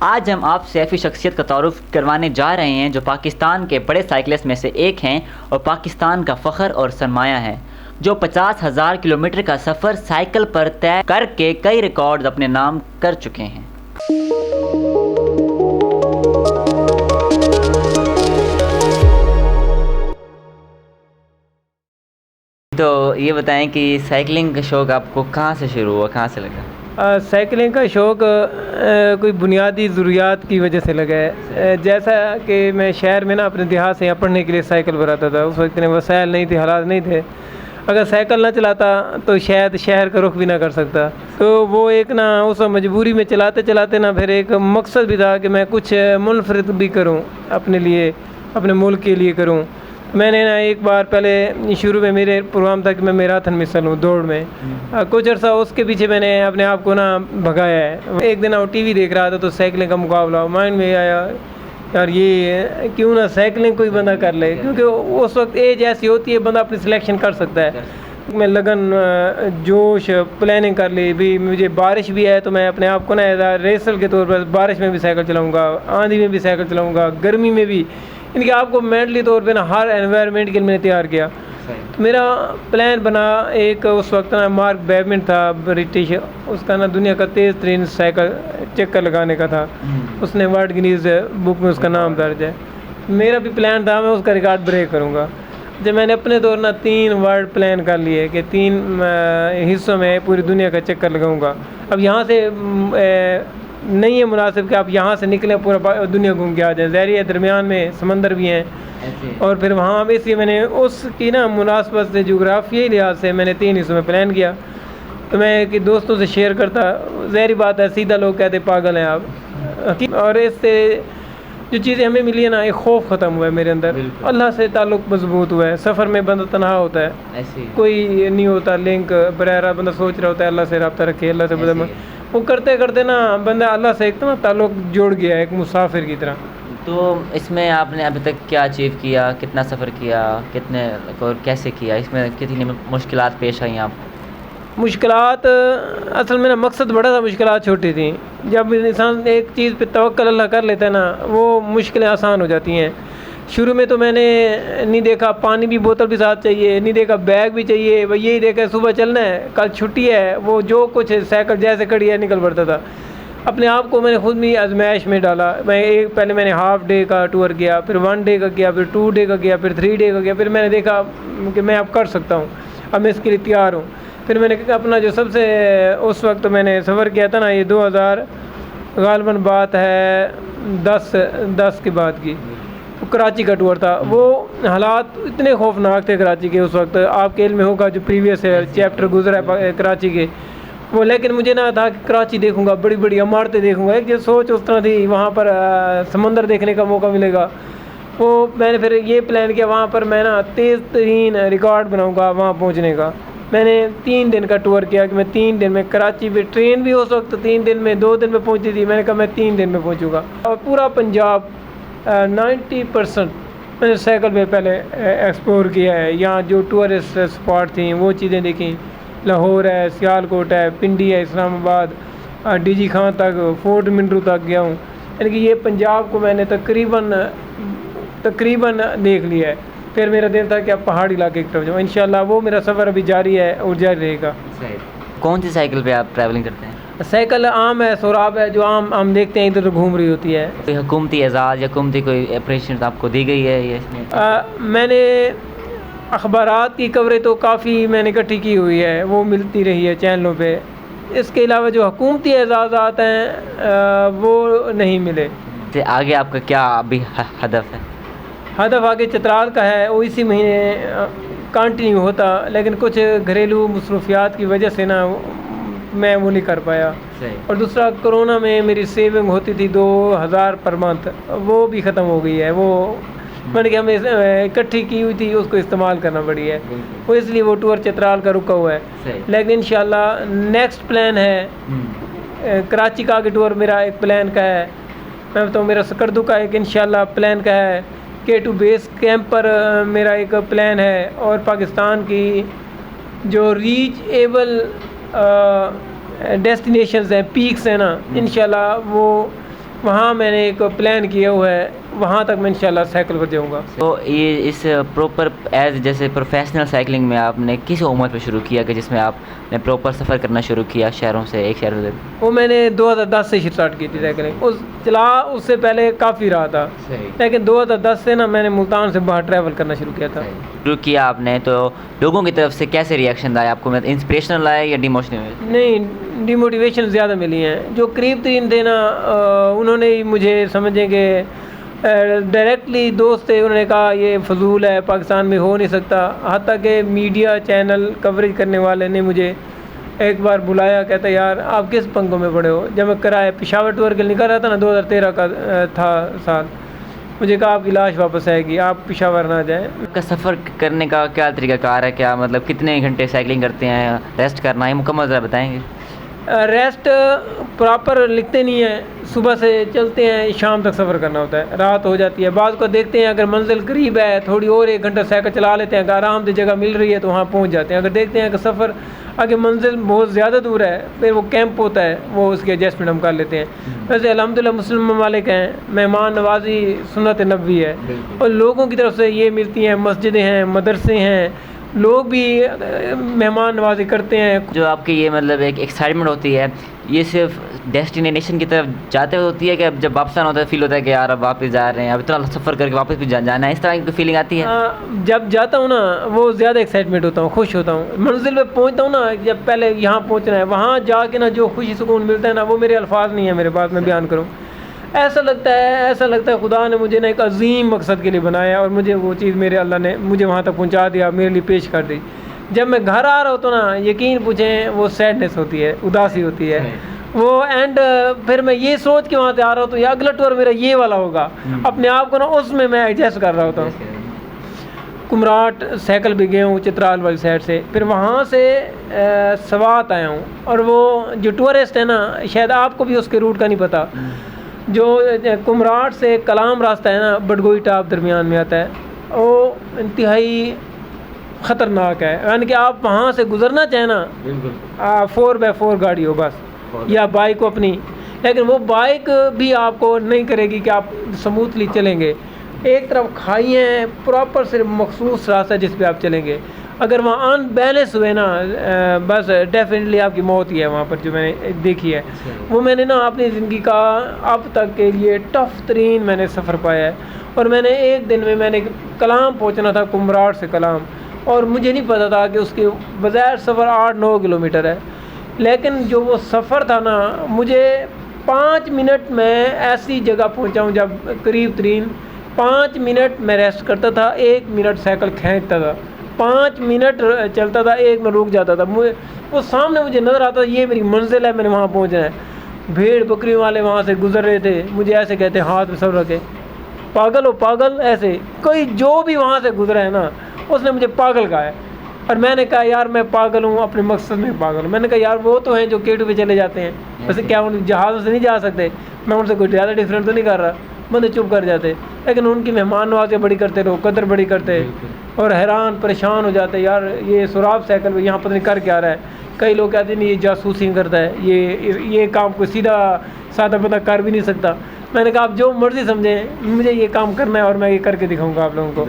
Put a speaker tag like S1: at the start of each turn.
S1: آج ہم آپ سے ایسی شخصیت کا تعارف کروانے جا رہے ہیں جو پاکستان کے بڑے سائیکلسٹ میں سے ایک ہیں اور پاکستان کا فخر اور سرمایہ ہے، جو 50,000 کلومیٹر کا سفر سائیکل پر طے کر کے کئی ریکارڈز اپنے نام کر چکے ہیں۔ تو یہ بتائیں کہ سائیکلنگ کا شوق آپ کو کہاں سے شروع ہوا، کہاں سے لگا؟
S2: سائیکلنگ کا شوق کوئی بنیادی ضروریات کی وجہ سے لگا ہے۔ جیسا کہ میں شہر میں اپنے دیہات سے یہاں پڑھنے کے لیے سائیکل پر آتا تھا، اس وقت اتنے وسائل نہیں تھے، حالات نہیں تھے، اگر سائیکل نہ چلاتا تو شاید شہر کا رخ بھی نہ کر سکتا۔ تو وہ ایک اس مجبوری میں چلاتے چلاتے پھر ایک مقصد بھی تھا کہ میں کچھ منفرد بھی کروں، اپنے لیے، اپنے ملک کے لیے کروں۔ میں نے ایک بار پہلے شروع میں میرے پروگرام تھا کہ میں میراتھن میں چلوں، دوڑ میں، کچھ عرصہ اس کے پیچھے میں نے اپنے آپ کو بھگایا ہے۔ ایک دن ٹی وی دیکھ رہا تھا تو سائیکلنگ کا مقابلہ مائنڈ میں آیا، یار یہ کیوں نہ سائیکلنگ کوئی بندہ کر لے، کیونکہ اس وقت ایج ایسی ہوتی ہے بندہ اپنی سلیکشن کر سکتا ہے۔ میں لگن، جوش، پلاننگ کر لی بھی، مجھے بارش بھی ہے تو میں اپنے آپ کو ریسل کے طور پر بارش میں بھی سائیکل چلاؤں گا، آندھی میں بھی سائیکل چلاؤں گا، گرمی میں بھی، ان کے آپ کو مینٹلی طور پہ ہر انوائرمنٹ کے لیے میں نے تیار کیا۔ میرا پلان بنا ایک، اس وقت مارک بیبمنٹ تھا برٹش، اس کا دنیا کا تیز ترین سائیکل چکر لگانے کا تھا، اس نے ورلڈ گنیز بک میں اس کا نام درج ہے۔ میرا بھی پلان تھا میں اس کا ریکارڈ بریک کروں گا۔ جب میں نے اپنے دور 3 ورلڈ پلان کر لیے کہ 3 حصوں میں پوری دنیا کا چکر لگاؤں گا۔ اب یہاں سے نہیں ہے مناسب کہ آپ یہاں سے نکلیں پورا دنیا گھوم کے آ جائیں، ظاہر ہے درمیان میں سمندر بھی ہیں اور پھر وہاں اس لیے میں نے اس کی مناسبت سے جغرافیائی لحاظ سے میں نے 3 حصوں میں پلان کیا۔ تو میں کہ دوستوں سے شیئر کرتا، ظاہری بات ہے سیدھا لوگ کہتے پاگل ہیں آپ، اور اس سے جو چیزیں ہمیں ملی ہیں ایک خوف ختم ہوا ہے میرے اندر، اللہ سے تعلق مضبوط ہوا ہے۔ سفر میں بندہ تنہا ہوتا ہے، کوئی نہیں ہوتا لنک، براہ راست بندہ سوچ رہا ہوتا ہے اللہ سے رابطہ رکھے، اللہ سے وہ کرتے کرتے بندہ اللہ سے ایک تعلق جوڑ گیا ہے، ایک مسافر کی طرح۔
S1: تو اس میں آپ نے ابھی تک کیا اچیو کیا، کتنا سفر کیا، کتنے اور کیسے کیا، اس میں کتنی مشکلات پیش آئیں آپ؟
S2: مشکلات اصل میں مقصد بڑا تھا، مشکلات چھوٹی تھیں۔ جب انسان ایک چیز پہ توکل اللہ کر لیتا ہے وہ مشکلیں آسان ہو جاتی ہیں۔ شروع میں تو میں نے نہیں دیکھا پانی بھی بوتل بھی ساتھ چاہیے، نہیں دیکھا بیگ بھی چاہیے، وہ یہی دیکھا صبح چلنا ہے، کل چھٹی ہے، وہ جو کچھ سائیکل جیسے کڑی ہے نکل پڑتا تھا۔ اپنے آپ کو میں نے خود بھی آزمائش میں ڈالا۔ پہلے میں نے ہاف ڈے کا ٹور کیا، پھر 1 ڈے کا کیا، پھر 2 ڈے کا کیا، پھر 3 ڈے کا کیا، پھر میں نے دیکھا کہ میں اب کر سکتا ہوں، اب میں اس کے لیے تیار ہوں۔ پھر میں نے اپنا جو سب سے اس وقت میں نے سفر کیا تھا یہ 2000 غالباً بات ہے 10 کے بعد کی، کراچی کا ٹور تھا۔ وہ حالات اتنے خوفناک تھے کراچی کے اس وقت، آپ کے علم میں ہوگا جو پریویس چیپٹر گزرا ہے کراچی کے وہ، لیکن مجھے تھا کہ کراچی دیکھوں گا، بڑی بڑی عمارتیں دیکھوں گا، ایک جو سوچ اس طرح تھی وہاں پر سمندر دیکھنے کا موقع ملے گا۔ وہ میں نے پھر یہ پلان کیا وہاں پر میں تیز ترین ریکارڈ بناؤں گا وہاں پہنچنے کا۔ میں نے 3 دن کا ٹور کیا کہ میں 3 دن میں کراچی پہ، ٹرین بھی اس وقت 3 دن میں 2 دن میں پہنچی تھی، میں نے کہا میں 3 دن میں پہنچوں گا۔ اور پورا پنجاب 90% میں نے سائیکل پہ پہلے ایکسپلور کیا ہے۔ یہاں جو ٹورسٹ اسپاٹ تھیں وہ چیزیں دیکھیں، لاہور ہے، سیالکوٹ ہے، پنڈی ہے، اسلام آباد، ڈی جی خان تک، فورٹ منڈرو تک گیا ہوں، یعنی کہ یہ پنجاب کو میں نے تقریباً دیکھ لیا ہے۔ پھر میرا دل تھا کہ اب پہاڑی علاقے کی طرف جاؤں، انشاءاللہ وہ میرا سفر ابھی جاری ہے اور جاری رہے گا۔
S1: کون سی سائیکل پہ آپ ٹریولنگ کرتے ہیں؟
S2: سائیکل عام ہے، سوراب ہے، جو عام ہم دیکھتے ہیں ادھر تو گھوم رہی ہوتی ہے۔
S1: کوئی حکومتی اعزاز یا حکومتی کوئی اپریشن آپ کو دی گئی ہے یہ؟
S2: میں نے اخبارات کی کوریج تو کافی میں نے اکٹھی کی ہوئی ہے، وہ ملتی رہی ہے چینلوں پہ۔ اس کے علاوہ جو حکومتی اعزازات ہیں وہ نہیں ملے۔
S1: آگے آپ کا کیا ابھی ہدف ہے؟
S2: ہدف آگے چترال کا ہے، وہ اسی مہینے کنٹینیو ہوتا، لیکن کچھ گھریلو مصروفیات کی وجہ سے میں وہ نہیں کر پایا۔ اور دوسرا کرونا میں میری سیونگ ہوتی تھی 2000 پر منتھ، وہ بھی ختم ہو گئی ہے۔ وہ میں نے کہ ہمیں اکٹھی کی ہوئی تھی اس کو استعمال کرنا پڑی ہے، وہ اس لیے وہ ٹور چترال کا رکا ہوا ہے۔ لیکن انشاءاللہ نیکسٹ پلان ہے کراچی کا آگے ٹور میرا ایک پلان کا ہے، میں بتاؤں میرا سکردو کا ایک انشاءاللہ پلان کا ہے، K2 بیس کیمپ پر میرا ایک پلان ہے، اور پاکستان کی جو ریچ ایبل ڈیسٹینیشنز ہیں، پیکس ہیں انشاءاللہ وہ وہاں میں نے ایک پلان کیا ہوا ہے، وہاں تک میں انشاءاللہ سائیکل پر جاؤں گا۔
S1: تو یہ اس پراپر ایز جیسے پروفیشنل سائیکلنگ میں آپ نے کس عمر پہ شروع کیا کہ جس میں آپ نے پراپر سفر کرنا شروع کیا شہروں سے ایک شہر سے؟
S2: وہ میں نے 2010 سے اسٹارٹ کی تھی سائیکلنگ، اس سے پہلے کافی رہا تھا، لیکن 2010 سے نا میں نے ملتان سے باہر ٹریول کرنا شروع کیا تھا۔
S1: شروع کیا آپ نے تو لوگوں کی طرف سے کیسے ریئیکشن آیا آپ کو؟ انسپریشنل آیا یا ڈیموشنل؟
S2: نہیں، ڈی موٹیویشن زیادہ ملی ہیں۔ جو قریب ترین تھے نا انہوں نے مجھے سمجھیں کہ ڈائریکٹلی دوست تھے، انہوں نے کہا یہ فضول ہے، پاکستان میں ہو نہیں سکتا، حتیٰ کہ میڈیا چینل کوریج کرنے والے نے مجھے ایک بار بلایا، کہتا یار آپ کس پنگوں میں پڑے ہو؟ جب میں کرائے پشاور ٹور کے نکل رہا تھا نا، 2013 کا تھا سال، مجھے کہا آپ کی لاش واپس آئے گی، آپ پشاور نہ جائیں۔
S1: آپ کا سفر کرنے کا کیا طریقہ کار ہے؟ کیا مطلب کتنے گھنٹے سائیکلنگ کرتے ہیں؟ ریسٹ کرنا ہے مکمل ذرا بتائیں گے۔
S2: ریسٹ پراپر لکھتے نہیں ہیں، صبح سے چلتے ہیں شام تک سفر کرنا ہوتا ہے، رات ہو جاتی ہے۔ بعض کو دیکھتے ہیں اگر منزل قریب ہے تھوڑی اور 1 گھنٹہ سائیکل چلا لیتے ہیں، اگر آرام سے جگہ مل رہی ہے تو وہاں پہنچ جاتے ہیں۔ اگر دیکھتے ہیں کہ سفر آگے منزل بہت زیادہ دور ہے، پھر وہ کیمپ ہوتا ہے، وہ اس کے ایڈجسٹمنٹ ہم کر لیتے ہیں۔ ویسے الحمدللہ مسلم ممالک ہیں، مہمان نوازی سنت نبوی ہے، اور لوگوں کی طرف سے یہ ملتی ہیں، مسجدیں ہیں، مدرسے ہیں، لوگ بھی مہمان نوازی کرتے ہیں۔
S1: جو آپ کی یہ مطلب ایک ایکسائٹمنٹ ہوتی ہے، یہ صرف ڈیسٹینیشن کی طرف جاتے ہوئے ہوتی ہے کہ جب واپس آنا ہوتا ہے فیل ہوتا ہے کہ یار اب واپس جا رہے ہیں، اب اتنا سفر کر کے واپس بھی جانا ہے، اس طرح کی فیلنگ آتی ہے؟
S2: جب جاتا ہوں نا وہ زیادہ ایکسائٹمنٹ ہوتا ہوں، خوش ہوتا ہوں۔ منزل پہ پہنچتا ہوں نا، جب پہلے یہاں پہنچنا ہے، وہاں جا کے نا جو خوشی سکون ملتا ہے نا، وہ میرے الفاظ نہیں ہے میرے پاس میں بیان کروں۔ ایسا لگتا ہے خدا نے مجھے نا ایک عظیم مقصد کے لیے بنایا، اور مجھے وہ چیز میرے اللہ نے مجھے وہاں تک پہنچا دیا، میرے لیے پیش کر دی۔ جب میں گھر آ رہا ہوتا ہوں نا، یقین پوچھیں وہ سیڈنس ہوتی ہے، اداسی ہوتی ہے وہ، اینڈ پھر میں یہ سوچ کے وہاں سے آ رہا ہوں تو یہ اگلا ٹور میرا یہ والا ہوگا، اپنے آپ کو نا اس میں ایڈجسٹ کر رہا ہوتا ہوں۔ کمراٹ سائیکل بھی گیا ہوں چترال والی سائڈ سے، پھر وہاں سے سوات آیا ہوں، اور وہ جو ٹورسٹ ہے نا، شاید آپ کو بھی اس کے روٹ کا نہیں پتہ، جو کمراٹ سے کلام راستہ ہے نا، بڈگوئی ٹاپ درمیان میں آتا ہے، وہ انتہائی خطرناک ہے، یعنی کہ آپ وہاں سے گزرنا چاہیں نا 4x4 گاڑی ہو بس، یا بائک ہو اپنی، لیکن وہ بائک بھی آپ کو نہیں کرے گی کہ آپ سموتھلی چلیں گے۔ ایک طرف کھائی ہیں، پراپر صرف مخصوص راستہ جس پہ آپ چلیں گے، اگر وہاں ان بیلنس ہوئے نا بس ڈیفینیٹلی آپ کی موت ہی ہے وہاں پر، جو میں نے دیکھی ہے وہ میں نے نا اپنی زندگی کا اب تک کے لیے ٹف ترین میں نے سفر پایا ہے۔ اور میں نے ایک دن میں نے کلام پہنچنا تھا، کمراٹ سے کلام، اور مجھے نہیں پتا تھا کہ اس کے بظاہر سفر 8-9 کلومیٹر ہے، لیکن جو وہ سفر تھا نا، مجھے 5 منٹ میں ایسی جگہ پہنچا ہوں جب قریب ترین 5 منٹ میں ریسٹ کرتا تھا، 1 منٹ سائیکل کھینچتا تھا، 5 منٹ چلتا تھا، 1 میں رک جاتا تھا۔ وہ سامنے مجھے نظر آتا تھا یہ میری منزل ہے، میں نے وہاں پہنچنا ہے۔ بھیڑ بکری والے وہاں سے گزر رہے تھے، مجھے ایسے کہتے ہاتھ میں سب رکھے، پاگل ہو پاگل، ایسے کوئی جو بھی وہاں سے گزرا ہے نا اس نے مجھے پاگل کہا ہے، اور میں نے کہا یار میں پاگل ہوں، اپنے مقصد میں پاگل ہوں۔ میں نے کہا یار وہ تو ہیں جو K2 پہ چلے جاتے ہیں، ویسے کیا ان جہازوں سے نہیں جا سکتے؟ میں ان سے کوئی زیادہ ڈفرینٹ تو نہیں کر رہا، بندے چپ کر جاتے، لیکن ان کی مہمان نوازی بڑی کرتے، لوگ قدر بڑی کرتے، اور حیران پریشان ہو جاتے یار یہ سراب سائیکل پہ یہاں پتہ نہیں کر کیا رہا ہے۔ کئی لوگ کہتے ہیں نہیں یہ جاسوسی کرتا ہے، یہ کام کوئی سیدھا سادہ بندہ کر بھی نہیں سکتا۔ میں نے کہا آپ جو مرضی سمجھیں، مجھے یہ کام کرنا ہے اور میں یہ کر کے دکھاؤں گا آپ لوگوں کو۔